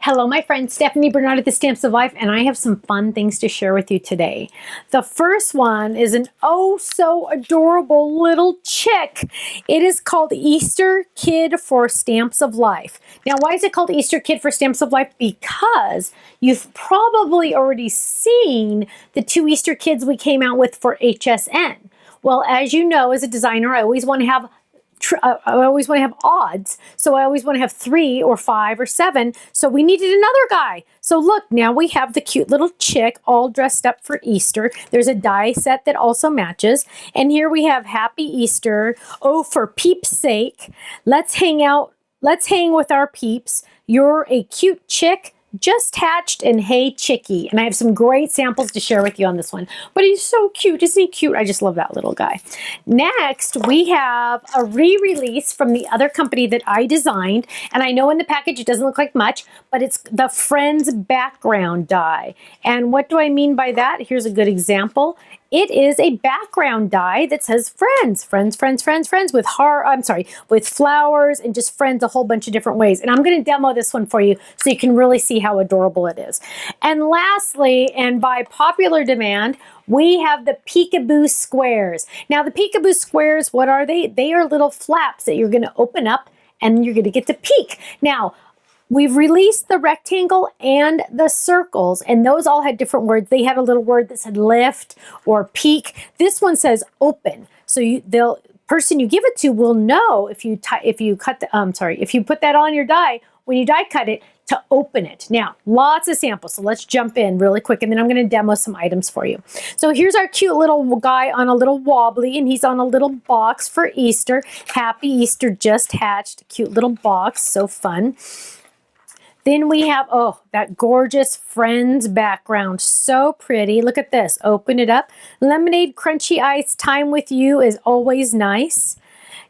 Hello, my friend Stephanie Barnard at the Stamps of Life, and I have some fun things to share with you today. The first one is an oh so adorable little chick. It is called Easter Kid for Stamps of Life. Now, why is it called Easter Kid for Stamps of Life? Because you've probably already seen the 2 Easter kids we came out with for HSN. Well, as you know, as a designer, I always want to have odds. So I always want to have 3 or 5 or 7. So we needed another guy. So look, now we have the cute little chick all dressed up for Easter. There's a die set that also matches. And here we have Happy Easter. Oh, for peeps' sake, let's hang out. Let's hang with our peeps. You're a cute chick. Just hatched and hey chickie. And I have some great samples to share with you on this one. But he's so cute. Isn't he cute? I just love that little guy. Next, we have a re-release from the other company that I designed. And I know in the package it doesn't look like much, but it's the Friends background die. And what do I mean by that? Here's a good example. It is a background die that says friends, friends, friends, friends, friends with with flowers and just friends a whole bunch of different ways. And I'm going to demo this one for you so you can really see how adorable it is. And lastly, and by popular demand, we have the Peekaboo squares. Now the Peekaboo squares, what are they? They are little flaps that you're going to open up and you're going to get to peek. Now, we've released the rectangle and the circles, and those all had different words. They had a little word that said lift or peek. This one says open. So the person you give it to will know if you put that on your die, when you die cut it, to open it. Now, lots of samples, so let's jump in really quick, and then I'm going to demo some items for you. So here's our cute little guy on a little wobbly, and he's on a little box for Easter. Happy Easter, just hatched. Cute little box, so fun. Then we have, oh, that gorgeous Friends background. So pretty. Look at this. Open it up. Lemonade, crunchy ice, time with you is always nice.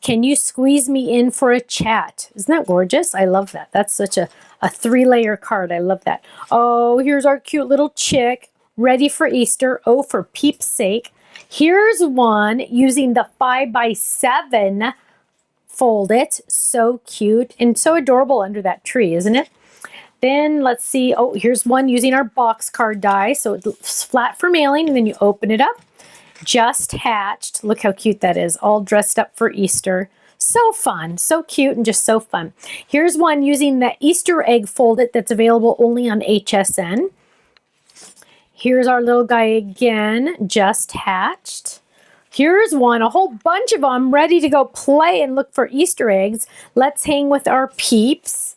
Can you squeeze me in for a chat? Isn't that gorgeous? I love that. That's such a 3-layer card. I love that. Oh, here's our cute little chick ready for Easter. Oh, for peeps' sake. Here's one using the 5x7 fold it. So cute and so adorable under that tree, isn't it? Then let's see, oh, here's one using our box card die. So it's flat for mailing, and then you open it up. Just hatched. Look how cute that is, all dressed up for Easter. So fun, so cute, and just so fun. Here's one using the Easter egg fold it that's available only on HSN. Here's our little guy again, just hatched. Here's one, a whole bunch of them ready to go play and look for Easter eggs. Let's hang with our peeps.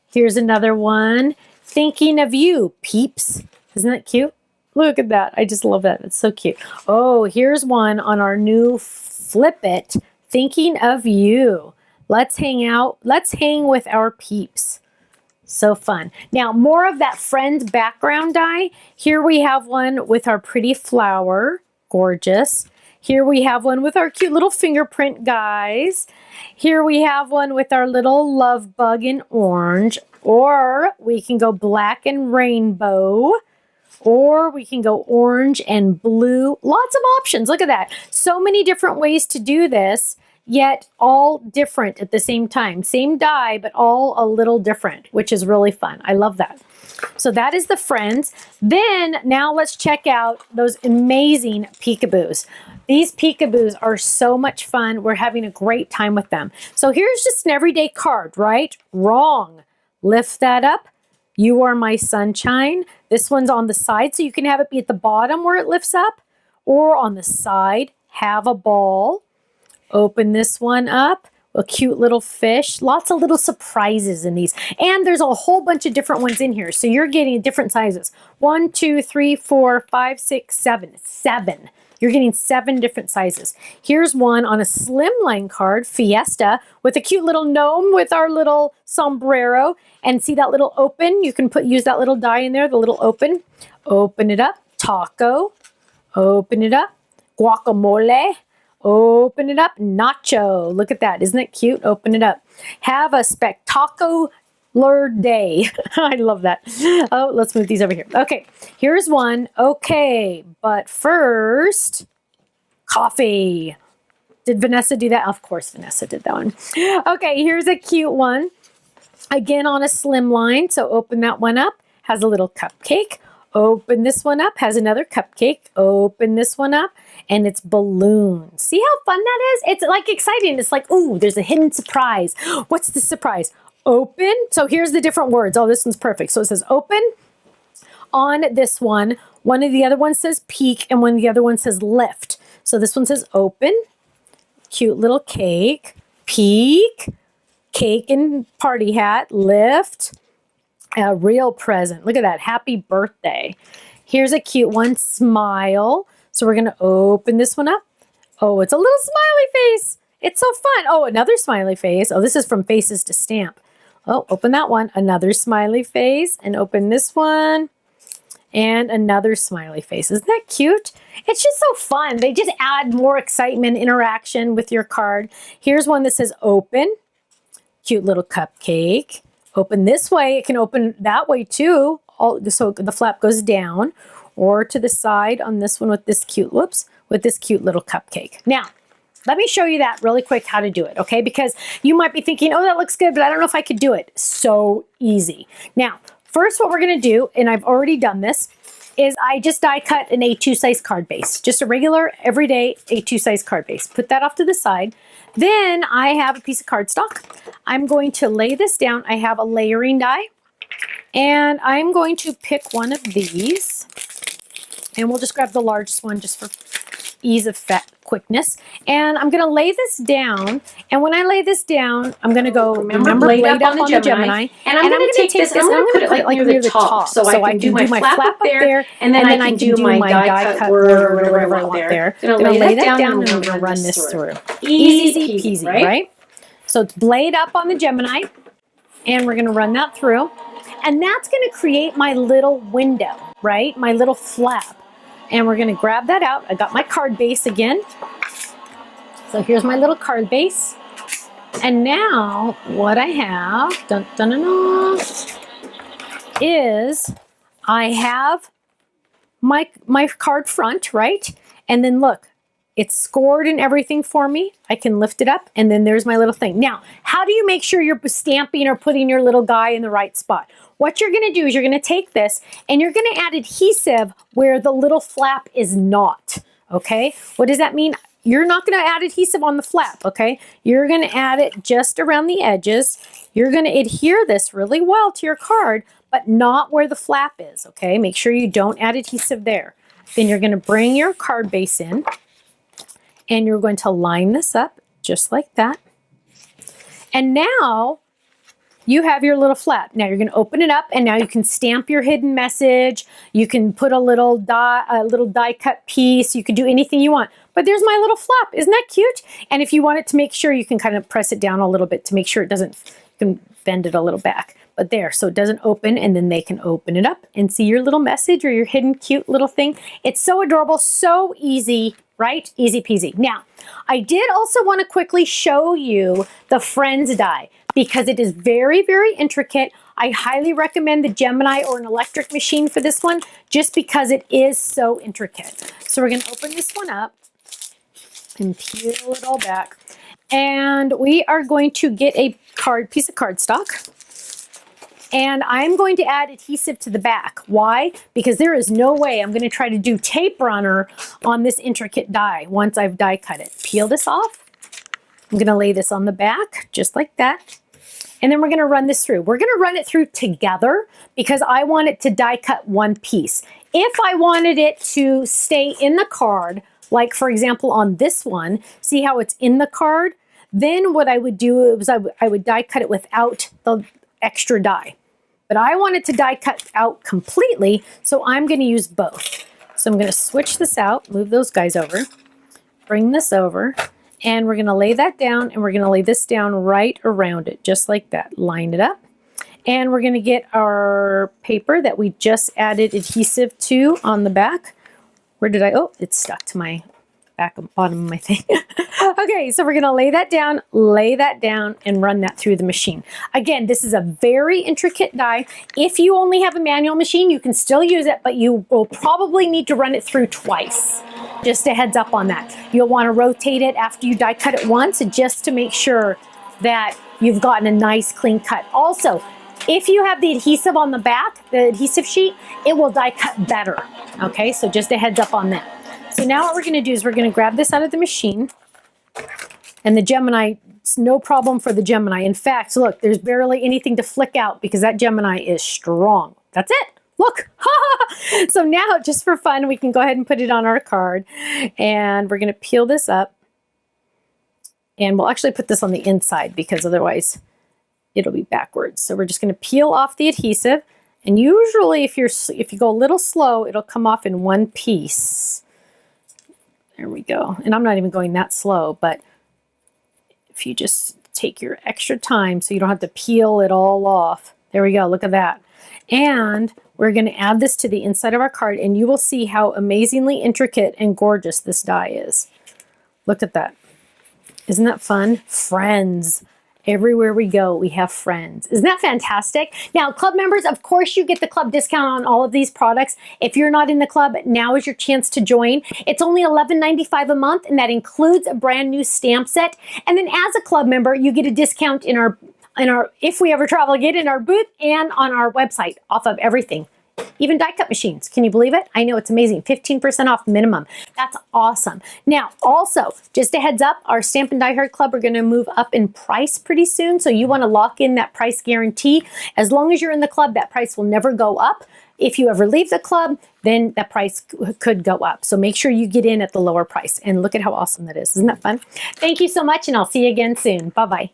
Here's another one. Thinking of you, peeps. Isn't that cute? Look at that. I just love that. It's so cute. Oh, here's one on our new Flip It. Thinking of you. Let's hang out. Let's hang with our peeps. So fun. Now, more of that Friends background die. Here we have one with our pretty flower. Gorgeous. Here we have one with our cute little fingerprint guys. Here we have one with our little love bug in orange. Or we can go black and rainbow. Or we can go orange and blue. Lots of options. Look at that. So many different ways to do this, yet all different at the same time. Same die, but all a little different, which is really fun. I love that. So that is the Friends. Then now let's check out those amazing Peekaboos. These Peekaboos are so much fun. We're having a great time with them. So here's just an everyday card, right? Wrong. Lift that up. You are my sunshine. This one's on the side, so you can have it be at the bottom where it lifts up, or on the side, have a ball. Open this one up. A cute little fish. Lots of little surprises in these. And there's a whole bunch of different ones in here. So you're getting different sizes. 1, 2, 3, 4, 5, 6, 7. 7. You're getting 7 different sizes. Here's one on a slimline card, Fiesta, with a cute little gnome with our little sombrero. And see that little open? You can use that little die in there, the little open. Open it up. Taco. Open it up. Guacamole. Open it up, nacho. Look at that. Isn't it cute? Open it up. Have a spectacular day. I love that. Oh, let's move these over here. Okay, here's one. Okay, but first, coffee. Did Vanessa do that? Of course, Vanessa did that one. Okay, here's a cute one. Again, on a slim line. So open that one up. Has a little cupcake. Open this one up. Has another cupcake. Open this one up. And it's balloons. See how fun that is? It's like exciting. It's like, ooh, there's a hidden surprise. What's the surprise? Open. So here's the different words. Oh, this one's perfect. So it says open on this one. One of the other ones says peek, and one of the other ones says lift. So this one says open. Cute little cake. Peek. Cake and party hat. Lift. A real present. Look at that. Happy birthday. Here's a cute one. Smile. So we're going to open this one up. Oh, it's a little smiley face. It's so fun. Oh, another smiley face. Oh, this is from Faces to Stamp. Oh, open that one. Another smiley face. And open this one. And another smiley face. Isn't that cute? It's just so fun. They just add more excitement, interaction with your card. Here's one that says open. Cute little cupcake. Open this way. It can open that way too. So the flap goes down or to the side on this one with this cute, whoops, with this cute little cupcake. Now, let me show you that really quick how to do it, okay? Because you might be thinking, oh, that looks good, but I don't know if I could do it. So easy. Now, first what we're gonna do, and I've already done this, is I just die cut an A2 size card base. Just a regular, everyday A2 size card base. Put that off to the side. Then I have a piece of cardstock. I'm going to lay this down. I have a layering die. And I'm going to pick one of these. And we'll just grab the largest one just for ease of quickness. And I'm going to lay this down. And when I lay this down, I'm going to go, remember blade up on the Gemini. And I'm going to take this and I'm going to put it like near the top. So I can do my flap up there. And then I can do my die cut word or whatever I want there. I'm going to lay that down and I'm going to run this through. Easy peasy, right? So it's blade up on the Gemini. And we're going to run that through. And that's going to create my little window, right? My little flap. And we're going to grab that out. I got my card base again. So here's my little card base. And now what I have is I have my card front, right? And then look, it's scored and everything for me. I can lift it up and then there's my little thing. Now, how do you make sure you're stamping or putting your little guy in the right spot? What you're going to do is you're going to take this and you're going to add adhesive where the little flap is not, okay? What does that mean? You're not going to add adhesive on the flap, okay? You're going to add it just around the edges. You're going to adhere this really well to your card, but not where the flap is, okay? Make sure you don't add adhesive there. Then you're going to bring your card base in and you're going to line this up just like that. And now you have your little flap. Now you're going to open it up and now you can stamp your hidden message. You can put a little die cut piece. You can do anything you want. But there's my little flap. Isn't that cute? And if you want it to make sure, you can kind of press it down a little bit to make sure it doesn't, you can bend it a little back. But there, so it doesn't open and then they can open it up and see your little message or your hidden cute little thing. It's so adorable, so easy, right? Easy peasy. Now, I did also want to quickly show you the Friends die because it is very, very intricate. I highly recommend the Gemini or an electric machine for this one just because it is so intricate. So we're going to open this one up and peel it all back. And we are going to get a piece of cardstock. And I'm going to add adhesive to the back. Why? Because there is no way I'm going to try to do tape runner on this intricate die once I've die cut it. Peel this off. I'm going to lay this on the back just like that. And then we're going to run this through. We're going to run it through together because I want it to die cut one piece. If I wanted it to stay in the card, like for example on this one, see how it's in the card? Then what I would do is I would die cut it without the extra die. But I want it to die cut out completely, so I'm going to use both. So I'm going to switch this out, move those guys over, bring this over, and we're going to lay that down, and we're going to lay this down right around it, just like that. Line it up. And we're going to get our paper that we just added adhesive to on the back. Where did oh, it's stuck to my back and bottom of my thing. Okay, so we're gonna lay that down, and run that through the machine. Again, this is a very intricate die. If you only have a manual machine, you can still use it, but you will probably need to run it through twice. Just a heads up on that. You'll wanna rotate it after you die cut it once, just to make sure that you've gotten a nice clean cut. Also, if you have the adhesive on the back, the adhesive sheet, it will die cut better. Okay, so just a heads up on that. So now what we're gonna do is we're gonna grab this out of the machine, and the Gemini, it's no problem for the Gemini. In fact, look, there's barely anything to flick out because that Gemini is strong. That's it, look. So now, just for fun, we can go ahead and put it on our card, and we're gonna peel this up, and we'll actually put this on the inside because otherwise it'll be backwards. So we're just gonna peel off the adhesive, and usually if you go a little slow, it'll come off in one piece. There we go. And I'm not even going that slow, but if you just take your extra time so you don't have to peel it all off. There we go, look at that. And we're gonna add this to the inside of our card, and you will see how amazingly intricate and gorgeous this die is. Look at that. Isn't that fun? Friends. Everywhere we go, we have friends. Isn't that fantastic? Now, club members, of course, you get the club discount on all of these products. If you're not in the club, now is your chance to join. It's only $11.95 a month, and that includes a brand new stamp set. And then as a club member, you get a discount in our, if we ever travel again, in our booth and on our website off of everything. Even die cut machines. Can you believe it? I know, it's amazing. 15% off minimum. That's awesome. Now, also, just a heads up, our Stamp and Die Hard Club are going to move up in price pretty soon. So you want to lock in that price guarantee. As long as you're in the club, that price will never go up. If you ever leave the club, then that price could go up. So make sure you get in at the lower price. And look at how awesome that is. Isn't that fun? Thank you so much, and I'll see you again soon. Bye-bye.